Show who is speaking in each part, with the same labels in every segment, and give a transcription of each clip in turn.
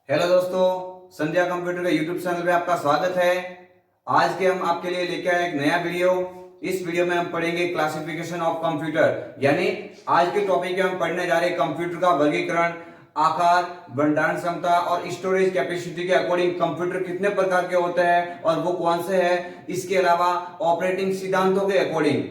Speaker 1: Hello दोस्तों, संध्या computer का YouTube channel पे आपका स्वागत है। आज के हम आपके लिए लेके आए एक नया वीडियो। इस वीडियो में हम पढ़ेंगे क्लासिफिकेशन ऑफ कंप्यूटर, यानी आज के टॉपिक में हम पढ़ने जा रहे हैं कंप्यूटर का वर्गीकरण, आकार, भंडारण क्षमता और स्टोरेज कैपेसिटी के अकॉर्डिंग कंप्यूटर कितने प्रकार के होते हैं और वो कौन से हैं। इसके अलावा ऑपरेटिंग सिद्धांतों के अकॉर्डिंग,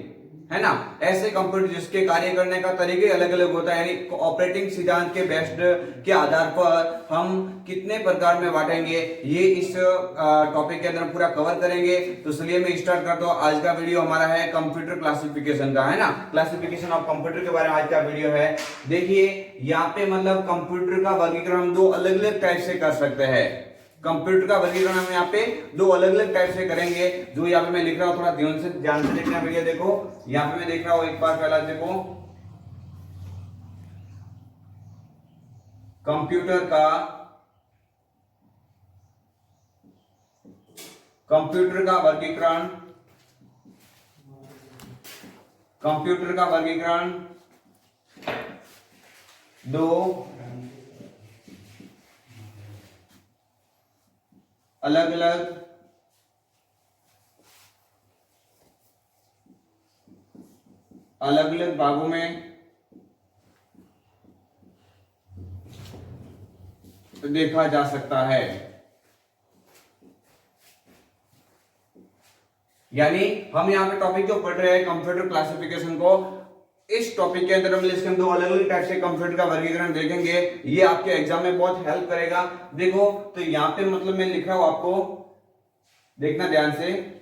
Speaker 1: है ना, ऐसे कंप्यूटर जिसके कार्य करने का तरीके अलग अलग होता है, यानी ऑपरेटिंग सिद्धांत के बेस्ड के आधार पर हम कितने प्रकार में बांटेंगे, ये इस टॉपिक के अंदर हम पूरा कवर करेंगे। तो चलिए मैं स्टार्ट करता हूँ। आज का वीडियो हमारा है कंप्यूटर क्लासिफिकेशन का, है ना, क्लासिफिकेशन ऑफ कंप्यूटर के बारे में आज का वीडियो है। देखिए यहाँ पे मतलब कंप्यूटर का वर्गीकरण हम दो अलग अलग टाइप से कर सकते हैं। कंप्यूटर का वर्गीकरण हम यहाँ पे दो अलग अलग टाइप से करेंगे। जो यहाँ पे मैं लिख रहा हूँ थोड़ा ध्यान से देखना भैया। देखो यहाँ पे मैं देख रहा हूँ, एक बार पहला देखो, कंप्यूटर का वर्गीकरण, कंप्यूटर का वर्गीकरण दो अलग अलग भागों में देखा जा सकता है। यानी हम यहाँ पे टॉपिक जो पढ़ रहे हैं कंप्यूटर क्लासिफिकेशन को, इस टॉपिक के अंदर हम दो अलग अलग टाइप से कंप्यूटर का वर्गीकरण देखेंगे। ये आपके एग्जाम में बहुत हेल्प करेगा। देखो तो यहाँ पे मतलब मैं लिख रहा हूं, आपको देखना ध्यान से।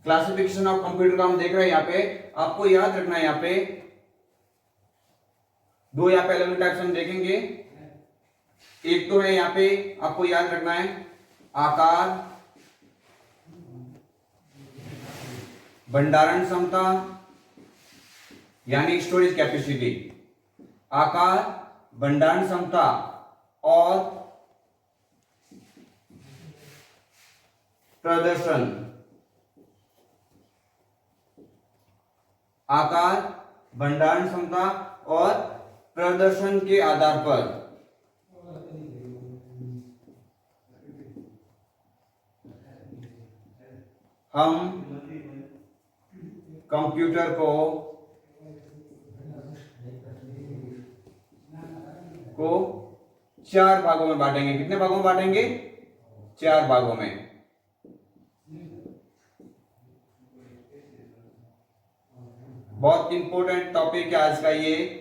Speaker 1: क्लासिफिकेशन ऑफ कंप्यूटर का हम देख रहे हैं। यहाँ पे आपको याद रखना है, यहाँ पे दो यहाँ पे अलग अलग टाइप्स हम देखेंगे। एक तो है यहाँ पे आपको याद रखना है आकार, भंडारण क्षमता यानी स्टोरेज कैपेसिटी, आकार, भंडारण क्षमता और प्रदर्शन, आकार, भंडारण क्षमता और प्रदर्शन के आधार पर हम कंप्यूटर को चार भागों में बांटेंगे। कितने भागों में बांटेंगे? चार भागों में। बहुत इंपॉर्टेंट टॉपिक है आज का ये,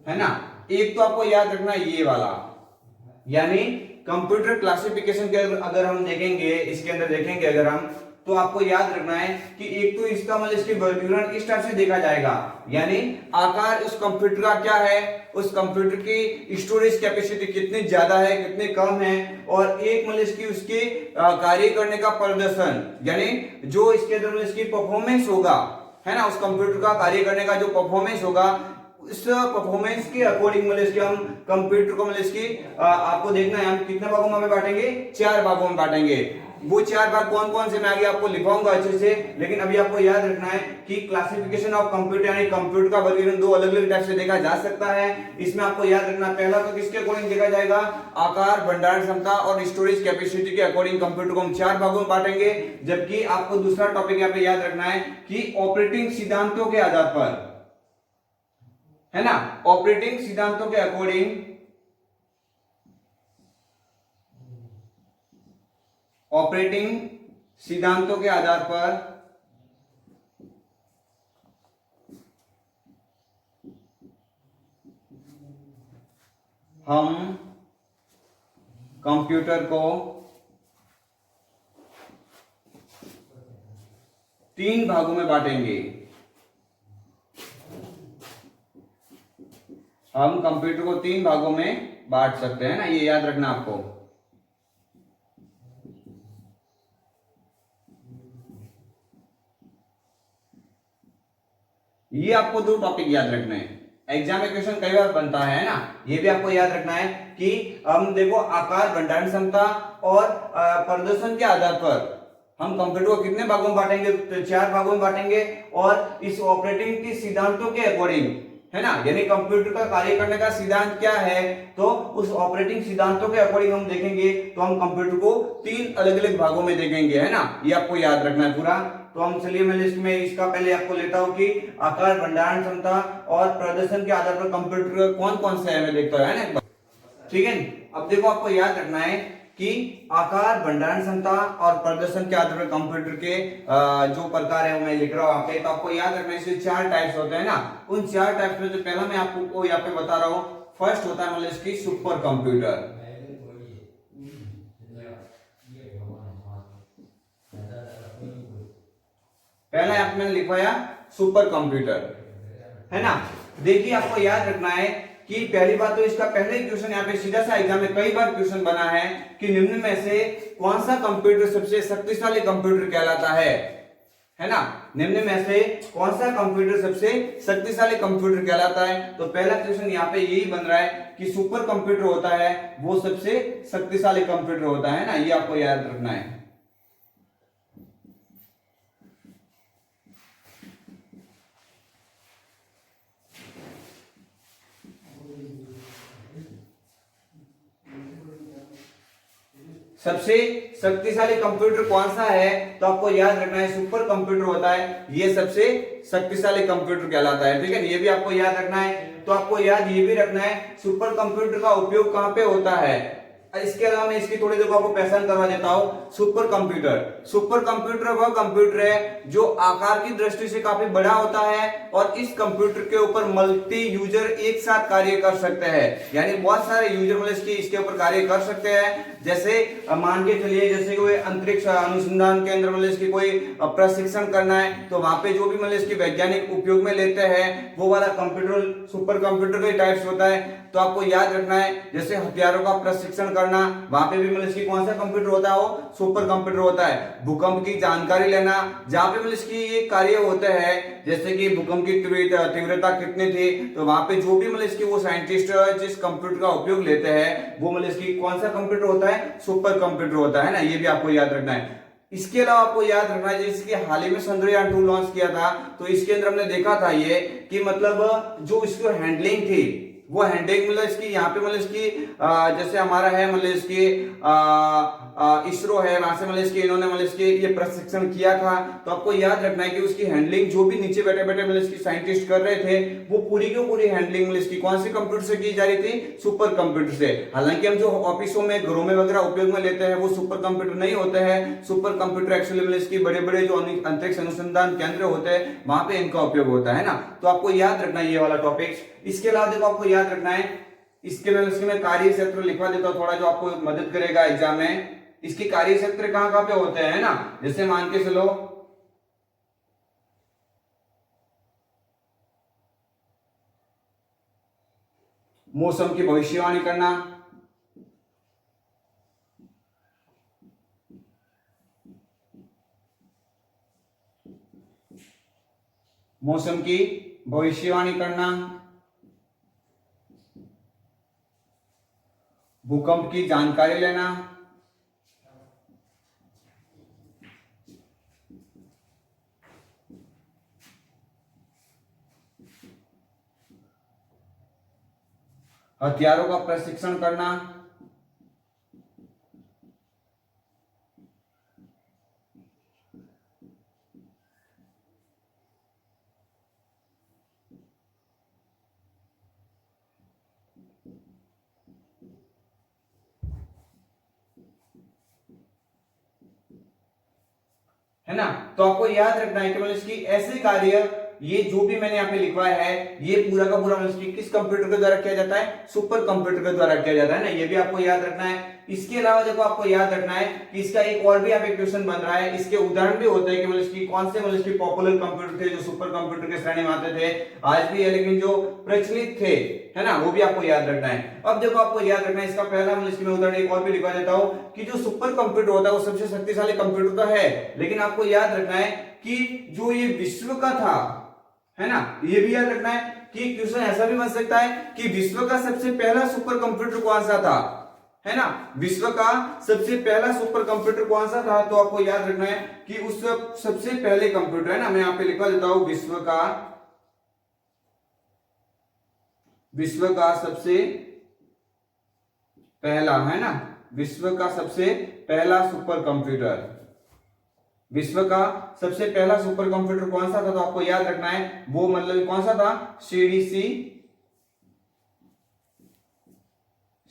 Speaker 1: है ना। एक तो आपको याद रखना है ये वाला, यानी कंप्यूटर क्लासिफिकेशन के अगर हम देखेंगे, इसके अंदर देखेंगे अगर हम, तो आपको याद रखना है कि एक तो इसका मतलब इसके वर्गीकरण इस टाइप से देखा जाएगा, यानी आकार उस कंप्यूटर का क्या है, उस कंप्यूटर की स्टोरेज कैपेसिटी कितनी ज्यादा है कितनी कम है, और एक मतलब इसकी उसके कार्य करने का प्रदर्शन, यानी जो इसके अंदर मतलब इसकी परफॉर्मेंस होगा, है ना, उस कंप्यूटर का कार्य करने का जो परफॉर्मेंस होगा, इस परफॉर्मेंस के अकॉर्डिंग मतलब इसके हम कंप्यूटर को मतलब इसकी आपको देखना है हम कितने भागों में बांटेंगे, चार भागों में बांटेंगे। वो चार भाग कौन कौन से मैं आगे आपको लिखवाऊंगा अच्छे से, लेकिन अभी आपको याद रखना है कि क्लासिफिकेशन ऑफ कंप्यूटर यानी कंप्यूटर का वर्गीकरण दो अलग अलग टाइप से देखा जा सकता है। इसमें आपको याद रखना, पहला तो किसके अकॉर्डिंग देखा जाएगा, आकार, भंडारण क्षमता और स्टोरेज कैपेसिटी के अकॉर्डिंग कंप्यूटर को हम चार भागों में बांटेंगे। जबकि आपको दूसरा टॉपिक यहाँ पे याद रखना है कि ऑपरेटिंग सिद्धांतों के आधार पर, है ना, ऑपरेटिंग सिद्धांतों के अकॉर्डिंग ऑपरेटिंग सिद्धांतों के आधार पर हम कंप्यूटर को तीन भागों में बांटेंगे। हम कंप्यूटर को तीन भागों में बांट सकते हैं ना, ये याद रखना आपको। ये आपको दो टॉपिक याद रखने हैं, एग्जाम में क्वेश्चन कई बार बनता है ना, ये भी आपको याद रखना है कि हम देखो आकार, भंडारण क्षमता और प्रदर्शन के आधार पर हम कंप्यूटर को कितने भागों में बांटेंगे, तो 4 भागों में बांटेंगे और इस ऑपरेटिंग के सिद्धांतों के अकॉर्डिंग, है ना, यानी कंप्यूटर का कार्य करने का सिद्धांत क्या है, तो उस ऑपरेटिंग सिद्धांतों के अकॉर्डिंग हम देखेंगे, तो हम कंप्यूटर को 3 अलग अलग भागों में देखेंगे, है ना, ये आपको याद रखना है पूरा। तो हम चलिए मैं लिस्ट में इसका पहले आपको लेता हूं कि आकार, भंडारण क्षमता और प्रदर्शन के आधार पर कंप्यूटर कौन कौन से है, मैं देखता हूं, है ना, ठीक है। अब देखो आपको याद रखना है कि आकार, भंडारण क्षमता और प्रदर्शन के आधार पर कंप्यूटर के जो प्रकार है वो मैं लिख रहा हूं यहाँ पे। तो आपको याद रखना है इसके 4 टाइप्स होते हैं ना, उन 4 टाइप्स में जो पहला मैं आपको यहाँ पे बता रहा हूं, फर्स्ट होता है मतलब इसकी सुपर कंप्यूटर। पहला यहाँ पे मैंने लिखवाया सुपर कंप्यूटर, है ना। देखिए आपको याद रखना है कि पहली बात तो इसका पहले ही क्वेश्चन यहाँ पे सीधा सा एग्जाम में कई बार क्वेश्चन बना है कि निम्न में से कौन सा कंप्यूटर सबसे शक्तिशाली कंप्यूटर कहलाता है ना, निम्न में से कौन सा कंप्यूटर सबसे शक्तिशाली कंप्यूटर कहलाता है। तो पहला क्वेश्चन यहाँ पे यही बन रहा है कि सुपर कंप्यूटर होता है वो सबसे शक्तिशाली कंप्यूटर होता है ना, ये आपको याद रखना है। सबसे शक्तिशाली कंप्यूटर कौन सा है, तो आपको याद रखना है सुपर कंप्यूटर होता है, ये सबसे शक्तिशाली कंप्यूटर कहलाता है, ठीक है, ये भी आपको याद रखना है। तो आपको याद ये भी रखना है सुपर कंप्यूटर का उपयोग कहां पे होता है। इसके अलावा मैं इसकी थोड़ी देर आपको पहचान करवा देता हूं। सुपर कंप्यूटर वह कंप्यूटर है जो आकार की दृष्टि से काफी बड़ा होता है और इस कंप्यूटर के ऊपर मल्टी यूजर एक साथ कार्य कर सकते हैं, यानी बहुत सारे यूजर मतलब इसके ऊपर कार्य कर सकते हैं। जैसे मान के चलिए जैसे कोई अंतरिक्ष अनुसंधान केंद्र मतलब इसकी कोई प्रशिक्षण करना है, तो वहां पे जो भी मतलब इसके वैज्ञानिक उपयोग में लेते हैं वो वाला कंप्यूटर सुपर कंप्यूटर का टाइप्स होता है। तो आपको याद रखना है जैसे हथियारों का प्रशिक्षण करना, वहां पे भी मतलब इसकी कौन सा कंप्यूटर होता है, वो सुपर कंप्यूटर होता है। भूकंप की जानकारी लेना, जहां पे मतलब इसकी ये कार्य होते हैं, जैसे कि भूकंप की तीव्रता कितनी थी, तो वहां पे जो भी मतलब इसकी वो साइंटिस्ट जिस कंप्यूटर का उपयोग लेते हैं वो मतलब इसकी कौन सा कंप्यूटर होता है, सुपर कंप्यूटर होता है ना, ये भी आपको याद रखना है। इसके अलावा आपको याद रखना है जैसे कि हाल ही में चंद्रयान 2 लॉन्च किया था, तो इसके अंदर हमने देखा था ये कि मतलब जो इसकी हैंडलिंग थी वो हैंडलिंग मतलब इसकी यहाँ पे मतलब इसकी जैसे हमारा है मतलब इसकी इसरो है, वहां से मतलब इसकी इन्होंने मतलब इसके ये प्रशिक्षण किया था। तो आपको याद रखना है कि उसकी हैंडलिंग जो भी नीचे बैठे बैठे मतलब इसकी साइंटिस्ट कर रहे थे वो पूरी की पूरी हैंडलिंग मतलब इसकी कौन से कंप्यूटर से की जा रही थी, सुपर कंप्यूटर से। हालांकि हम जो ऑफिसों में घरों में वगैरह उपयोग में लेते हैं वो सुपर कंप्यूटर नहीं होते हैं, सुपर कंप्यूटर एक्चुअली मतलब इसकी बड़े बड़े जो अंतरिक्ष अनुसंधान केंद्र होते हैं वहां पे इनका उपयोग होता है ना। तो आपको याद रखना है ये वाला टॉपिक। इसके अलावा देखो आपको याद रखना है इसके मैं कार्य क्षेत्र लिखवा देता हूं थोड़ा जो आपको मदद करेगा एग्जाम में। इसके कार्य क्षेत्र कहां कहां पे होते हैं ना, जैसे मान के चलो मौसम की भविष्यवाणी करना, मौसम की भविष्यवाणी करना, भूकंप की जानकारी लेना, हथियारों का प्रशिक्षण करना, है ना। तो आपको याद रखना है कि मतलब इसकी ऐसे कार्य ये जो भी मैंने यहाँ पे लिखवाया है ये पूरा का पूरा मतलब किस कंप्यूटर के द्वारा किया जाता है, सुपर कंप्यूटर के द्वारा किया जाता है ना, ये भी आपको याद रखना है। इसके अलावा देखो आपको याद रखना है कि इसका एक और भी यहाँ पे क्वेश्चन बन रहा है, इसके उदाहरण भी होते हैं कि मतलब इसकी कौन से मतलब इसकी पॉपुलर कंप्यूटर थे जो सुपर कंप्यूटर के श्रेणी में आते थे, आज भी है लेकिन जो प्रचलित थे, है ना, वो भी आपको याद रखना है। अब देखो आपको याद रखना है इसका पहला मतलब इसमें उदाहरण एक और भी लिखवा देता हूं कि जो सुपर कंप्यूटर होता है वो सबसे शक्तिशाली कंप्यूटर तो है, लेकिन आपको याद रखना है कि जो ये विश्व का था, है ना, ये भी याद रखना है कि क्वेश्चन ऐसा भी बन सकता है कि विश्व का सबसे पहला सुपर कंप्यूटर कौन सा था, है ना, विश्व का सबसे पहला सुपर कंप्यूटर कौन सा था। तो आपको याद रखना है कि उस सबसे पहले कंप्यूटर, है ना, मैं यहां पे लिखवा देता हूं, विश्व का सबसे पहला, है ना, विश्व का सबसे पहला सुपर कंप्यूटर, विश्व का सबसे पहला सुपर कंप्यूटर कौन सा था। तो आपको याद रखना है वो मतलब कौन सा था, सीडीसी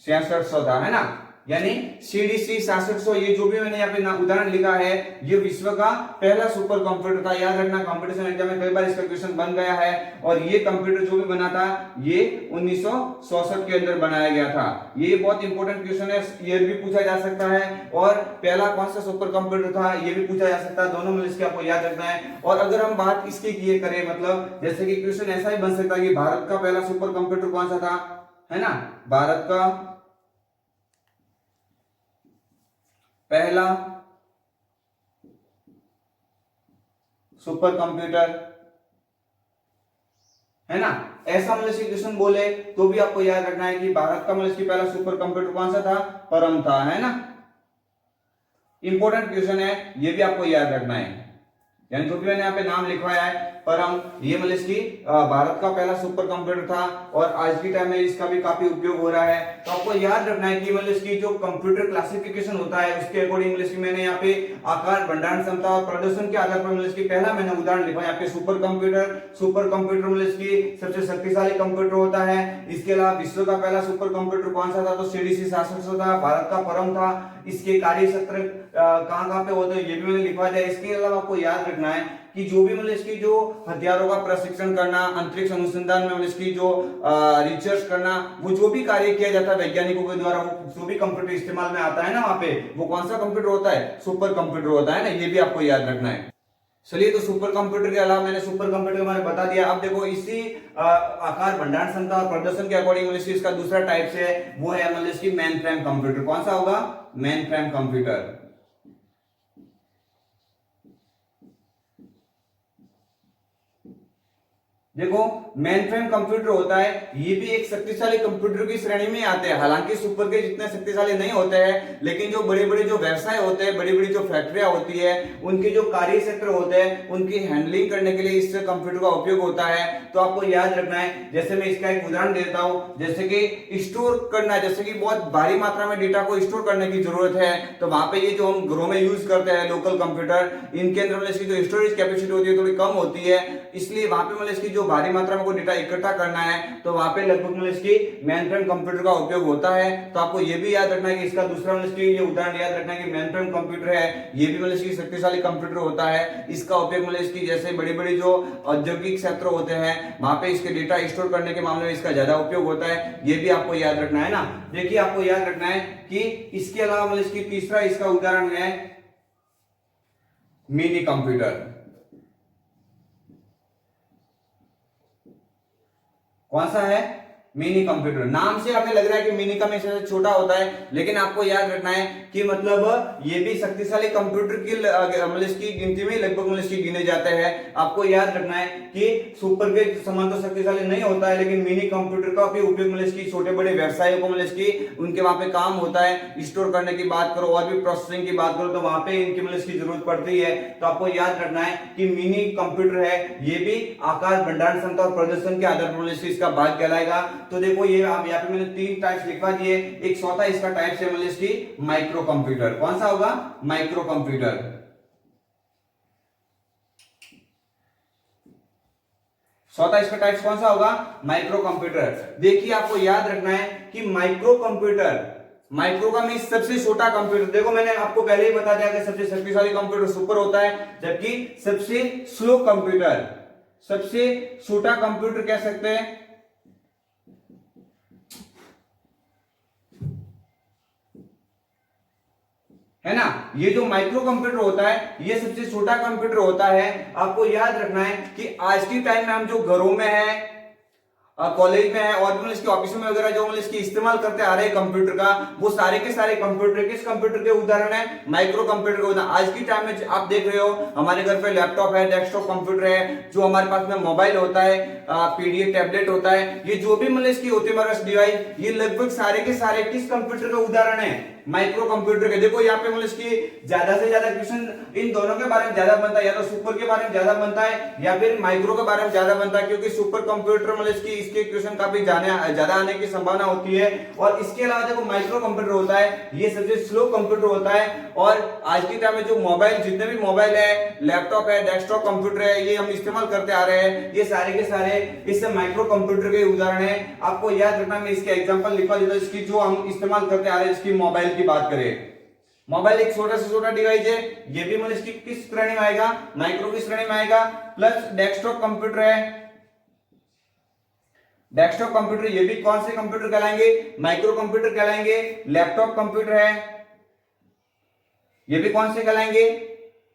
Speaker 1: 6600 था, है ना, यानी सीडीसी 6600, ये जो भी मैंने यहाँ पे उदाहरण लिखा है ये विश्व का पहला सुपर कंप्यूटर था। याद रखना कंपटीशन एग्जाम में कई बार इसका क्वेश्चन बन गया है, और ये कंप्यूटर जो भी बना था ये 1964 के अंदर बनाया गया था। ये बहुत इंपॉर्टेंट क्वेश्चन है, ईयर भी पूछा जा सकता है, और पहला कौन सा सुपर कंप्यूटर था ये भी पूछा जा सकता है, दोनों में इसके आपको याद रखना है। और अगर हम बात इसकी किए करें, मतलब जैसे कि क्वेश्चन ऐसा ही बन सकता है कि भारत का पहला सुपर कंप्यूटर कौन सा था, है ना, भारत का पहला सुपर कंप्यूटर, है ना, ऐसा मतलब क्वेश्चन बोले तो भी आपको याद रखना है कि भारत का मतलब पहला सुपर कंप्यूटर कौन सा था, परम था, है ना, इंपॉर्टेंट क्वेश्चन है, ये भी आपको याद रखना है। यानी जो भी मैंने यहाँ पे नाम लिखवाया है परम, ये मतलब कि भारत का पहला सुपर कंप्यूटर था, और आज की टाइम में इसका भी काफी उपयोग हो रहा है। तो आपको याद रखना है कि मतलब कि जो कंप्यूटर क्लासिफिकेशन होता है उसके अकॉर्डिंग मतलब कि मैंने यहाँ पे आकार, भंडारण क्षमता और प्रदर्शन के आधार पर मतलब कि पहला मैंने उदाहरण लिखा यहाँ पे सुपर कंप्यूटर मतलब कि सबसे शक्तिशाली कंप्यूटर होता है। इसके अलावा विश्व का पहला सुपर कंप्यूटर कौन सा था, तो सीडीसी 6600 था, भारत का परम था। इसके कार्य क्षेत्र कहाँ पे होते हैं ये भी मैंने लिखवा दिया। इसके अलावा आपको याद रखना है कि जो भी मतलब इसकी जो हथियारों का प्रशिक्षण करना, अंतरिक्ष अनुसंधान में मतलब इसकी जो रिसर्च करना, वो जो भी कार्य किया जाता है वैज्ञानिकों के द्वारा, वो जो भी कंप्यूटर इस्तेमाल में आता है ना वहां पे, वो कौन सा कंप्यूटर होता है, सुपर कंप्यूटर होता है ना, ये भी आपको याद रखना है। चलिए, तो सुपर कंप्यूटर के अलावा मैंने सुपर कंप्यूटर के बारे में बता दिया। अब देखो इसी आकार, भंडारण क्षमता और प्रदर्शन के अकॉर्डिंग मतलब इसका दूसरा टाइप से वो है मतलब इसकी मेन फ्रेम कंप्यूटर। कौन सा होगा, मेन फ्रेम कंप्यूटर। देखो मेन फ्रेम कंप्यूटर होता है, ये भी एक शक्तिशाली कंप्यूटर की श्रेणी में आते हैं। हालांकि सुपर के जितने शक्तिशाली नहीं होते हैं, लेकिन जो बड़े बड़े जो व्यवसाय होते हैं, बड़ी बड़ी जो फैक्ट्रियां होती है, उनके जो कार्य क्षेत्र होते हैं, उनकी हैंडलिंग करने के लिए इस कंप्यूटर का उपयोग होता है। तो आपको याद रखना है, जैसे मैं इसका एक उदाहरण देता हूं, जैसे कि स्टोर करना, जैसे कि बहुत भारी मात्रा में डेटा को स्टोर करने की जरूरत है, तो वहां पे ये जो हम घरों में यूज करते हैं लोकल कंप्यूटर, इनके अंदर मतलब इसकी जो स्टोरेज कैपेसिटी होती है थोड़ी कम होती है, इसलिए वहां पे मतलब इसकी जो भारी मात्रा में कोई डेटा इकट्ठा करना है तो वहां पे लगभग मतलब इसकी मेन फ्रेम कंप्यूटर का उपयोग होता है। तो आपको ये भी याद रखना है कि इसका दूसरा मतलब इसकी ये उदाहरण याद रखना है कि मेन फ्रेम कंप्यूटर है, ये भी मतलब इसकी शक्तिशाली कंप्यूटर होता है। इसका उपयोग मतलब इसकी जैसे बड़ी बड़ी जो औद्योगिक क्षेत्र होते हैं वहां पे इसके डेटा स्टोर करने के मामले में इसका ज्यादा उपयोग होता है, ये भी आपको याद रखना है ना। देखिए आपको याद रखना है कि इसके अलावा मतलब इसकी तीसरा इसका उदाहरण है मिनी कंप्यूटर। कौन सा है, मिनी कंप्यूटर। नाम से आपको लग रहा है कि मिनी का में छोटा होता है, लेकिन आपको याद रखना है कि मतलब ये भी शक्तिशाली कंप्यूटर की मतलब इसकी गिनती में लगभग मतलब इसकी गिने जाते हैं। आपको याद रखना है कि सुपर के समान तो शक्तिशाली नहीं होता है, लेकिन मिनी कंप्यूटर का भी उपयोग मतलब इसकी छोटे बड़े व्यवसायों को मतलब इसकी उनके वहां पे काम होता है। स्टोर करने की बात करो और भी प्रोसेसिंग की बात करो तो वहां पे इनकी मतलब इसकी जरूरत पड़ती है। तो आपको याद रखना है कि मिनी कंप्यूटर है, ये भी आकार, भंडारण क्षमता और प्रदर्शन के आधार पर मतलब इसका भाग कहलाएगा। तो देखो ये आप यहाँ पे मैंने तीन टाइप्स लिखवा दिए। एक चौथा इसका टाइप है मतलब इसकी माइक्रो कंप्यूटर। कौन सा होगा, माइक्रो कंप्यूटर। चौथा इसका टाइप कौन सा होगा, माइक्रो कंप्यूटर। देखिए आपको याद रखना है कि माइक्रो कंप्यूटर, माइक्रो का मीन सबसे छोटा कंप्यूटर। देखो मैंने आपको पहले ही बता दिया कि सबसे शक्तिशाली कंप्यूटर सुपर होता है, जबकि सबसे स्लो कंप्यूटर, सबसे छोटा कंप्यूटर कह सकते हैं है ना। ये जो माइक्रो कंप्यूटर होता है ये सबसे छोटा कंप्यूटर होता है। आपको याद रखना है कि आज की टाइम में हम जो घरों में है कॉलेज में है और भी मतलब इसके ऑफिस में वगैरह जो मतलब इसकी इस्तेमाल करते आ रहे हैं कंप्यूटर का, वो सारे के सारे कंप्यूटर किस कंप्यूटर के उदाहरण है? माइक्रो कंप्यूटर के उदाहरण। आज की टाइम में आप देख रहे हो हमारे घर पे लैपटॉप है, डेस्कटॉप कंप्यूटर है, जो हमारे पास में मोबाइल होता है, पीडीएफ टैबलेट होता है, ये जो भी मतलब इसकी होती है हमारे पास डिवाइस, ये लगभग सारे के सारे किस कंप्यूटर के उदाहरण है? माइक्रो कंप्यूटर के। देखो यहाँ पे मतलब इसकी ज्यादा से ज्यादा क्वेश्चन इन दोनों के बारे में ज्यादा बनता है, या तो सुपर के बारे में ज्यादा बनता है या फिर माइक्रो के बारे में ज्यादा बनता है, क्योंकि सुपर कंप्यूटर मतलब इसके क्वेश्चन काफी ज्यादा आने की संभावना होती है। और इसके अलावा देखो माइक्रो कंप्यूटर होता है, ये सबसे स्लो कंप्यूटर होता है। और आज के टाइम में जो मोबाइल, जितने भी मोबाइल है, लैपटॉप है, डेस्कटॉप कंप्यूटर है, ये हम इस्तेमाल करते आ रहे हैं, ये सारे के सारे इस माइक्रो कंप्यूटर के उदाहरण है। आपको याद रखना, मैं इसके एग्जांपल लिखवा देता हूं, इसकी जो हम इस्तेमाल करते आ रहे हैं, इसकी मोबाइल की बात करें। मोबाइल एक छोटा से छोटा डिवाइस है, ये भी मतलब इसकी किस श्रेणी में आएगा? माइक्रो की श्रेणी में आएगा। प्लस डेस्कटॉप कंप्यूटर है, डेस्कटॉप कंप्यूटर, ये भी कौन से कंप्यूटर कहलाएंगे? माइक्रो कंप्यूटर कहलाएंगे। लैपटॉप कंप्यूटर है, ये भी कौन से कहलाएंगे?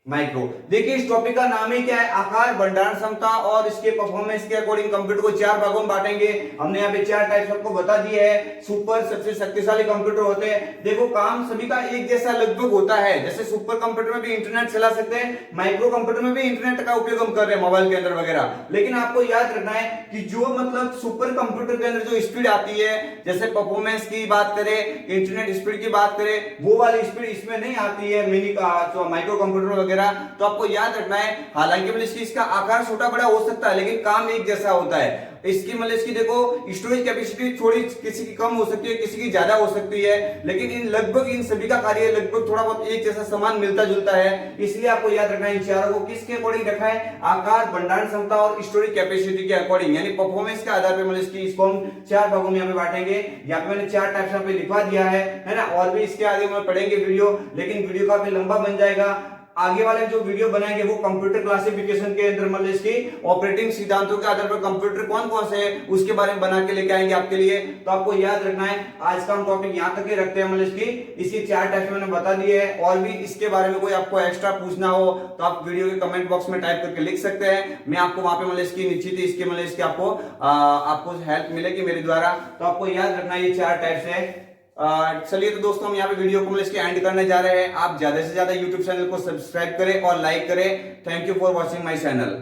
Speaker 1: माइक्रो। देखिए इस टॉपिक का नाम ही क्या है? आकार, भंडारण क्षमता और इसके परफॉर्मेंस के अकॉर्डिंग कंप्यूटर को 4 भागों में बांटेंगे। हमने यहाँ पे 4 टाइप्स आपको बता दिए हैं। सुपर सबसे शक्तिशाली कंप्यूटर होते हैं। देखो काम सभी का एक जैसा लगभग होता है, जैसे सुपर कंप्यूटर में भी इंटरनेट चला सकते हैं, माइक्रो कंप्यूटर में भी इंटरनेट का उपयोग हम कर रहे हैं मोबाइल के अंदर वगैरह। लेकिन आपको याद रखना है कि जो मतलब सुपर कंप्यूटर के अंदर जो स्पीड आती है, जैसे परफॉर्मेंस की बात करें, इंटरनेट स्पीड की बात करें, वो वाली स्पीड इसमें नहीं आती है मिनी का जो माइक्रो कंप्यूटर वगैरह। तो आपको याद रखना है, हालांकि मतलब इसका आकार छोटा बड़ा हो सकता है, लेकिन काम एक जैसा होता है। इसकी मतलब इसकी देखो स्टोरेज कैपेसिटी थोड़ी किसी की कम हो सकती है, किसी की ज्यादा हो सकती है, लेकिन इन लगभग इन सभी का कार्य लगभग थोड़ा बहुत एक जैसा समान मिलता जुलता है। इसलिए आपको याद रखना है इन चारों को किसके अकॉर्डिंग रखा है? आकार, भंडारण क्षमता और स्टोरेज कैपेसिटी के अकॉर्डिंग, यानी परफॉर्मेंस के आधार पर मतलब इसको हम 4 भागों में यहाँ पे बांटेंगे। यहाँ पे मैंने 4 टाइप्स यहाँ पे लिखवा दिया है ना। और भी इसके आगे में पढ़ेंगे वीडियो, लेकिन वीडियो काफी लंबा बन जाएगा। आगे वाले जो वीडियो बनाएंगे वो कंप्यूटर क्लासिफिकेशन के अंदर मतलब इसकी ऑपरेटिंग सिद्धांतों के आधार पर कंप्यूटर कौन कौन से है उसके बारे में बना के लेके आएंगे आपके लिए। तो आपको याद रखना है, आज का हम टॉपिक यहाँ तक ही रखते हैं। मतलब इसकी 4 टाइप्स मैंने बता दिए है। और भी इसके बारे में कोई आपको एक्स्ट्रा पूछना हो तो आप वीडियो के कमेंट बॉक्स में टाइप करके लिख सकते हैं। मैं आपको वहां पे मतलब इसकी निश्चित इसके मतलब इसकी आपको हेल्प मिलेगी मेरे द्वारा। तो आपको याद रखना ये 4 टाइप्स है। चलिए तो दोस्तों हम यहाँ पे वीडियो को मतलब इसके एंड करने जा रहे हैं। आप ज्यादा से ज्यादा यूट्यूब चैनल को सब्सक्राइब करें और लाइक करें। Thank you for watching my channel.